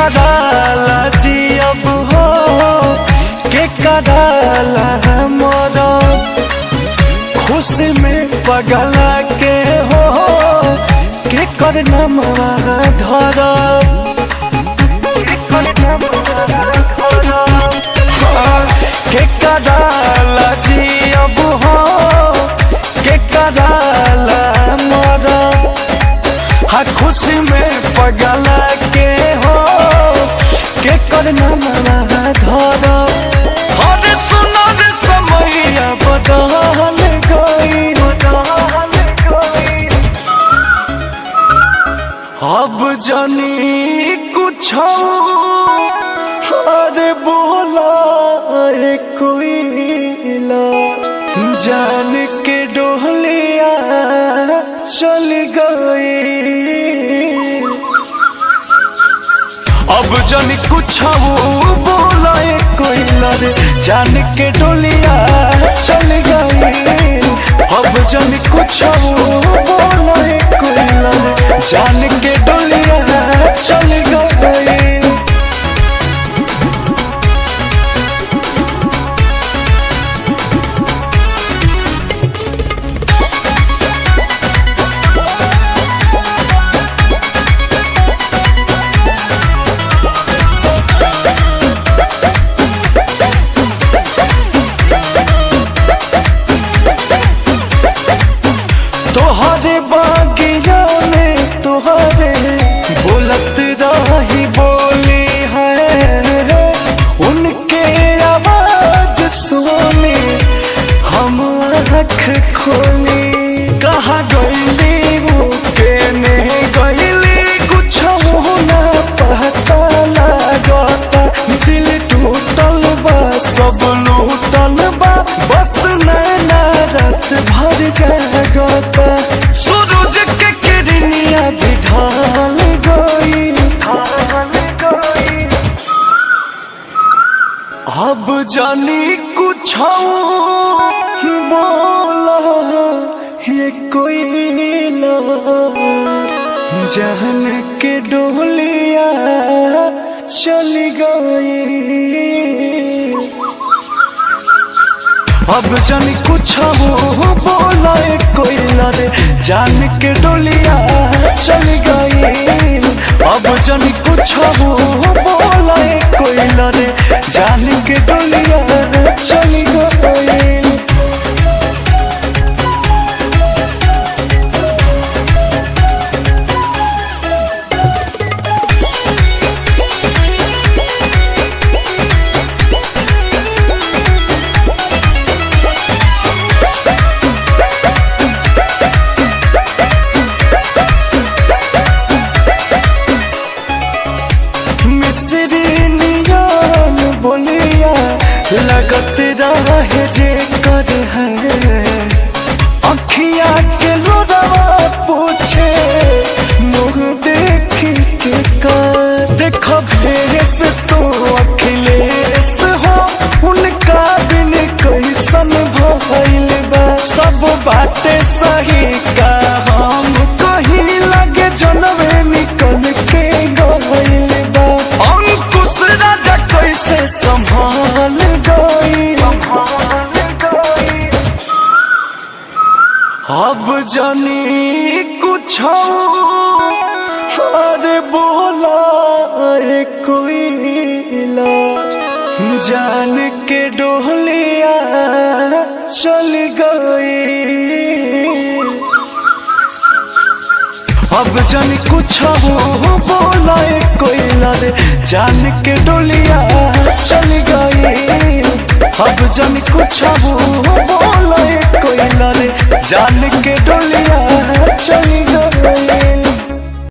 कराला जी अब हो के कराला मोरा खुशी में पगला के हो के करना धर के कराला जी अब हो के कराला मोरा हाँ खुशी में पगला के हो के करना धर अरे सुनो रे समैया बदल गई अब जानी कुछ अरे बोला कोई जान के डोलिया चल गई अब जानी कुछ बोला कोई रे जान के डोलिया चल गई अब जानी कुछ बोला कोई रे जान के डोलिया चल गई तोहरे बागिया में तोहरे बोलत रही बोली है उनके आवाज सुनी हम आँख खोली कहाँ गईली वो केने गईली कुछ ना पता लागता दिल टूटल बा सब लूटल बा बस नैना रात भर जागता सूरज के किरनिया भी ढल गई अब जानी कुछ बोला ये कोई जान के डोलिया चल गई अब जानी कुछ बोला कोई रे जान के डोलिया चल गई अब जानी कुछ बोला कोई रे जान के डोलिया चल गई बोलिया लगत रहे जे कर है अखिया के लोरवा पूछे मुँह देखी के कर देखो भेस तो अखिलेश हो उनका बिन कैसन भइल बा सब बातें सही का हम कहीं लगे जनवे निकल के गइल बा अंकुश राजा कैसे संभाल गई अब जानी कुछ अरे बोला कोई जान के डोलिया चल गई अब जानी कुछ बोला कोई रे जान के डोलिया चल गई अब जानी कुछ बोला कोई रे जान के डोलिया चल गई।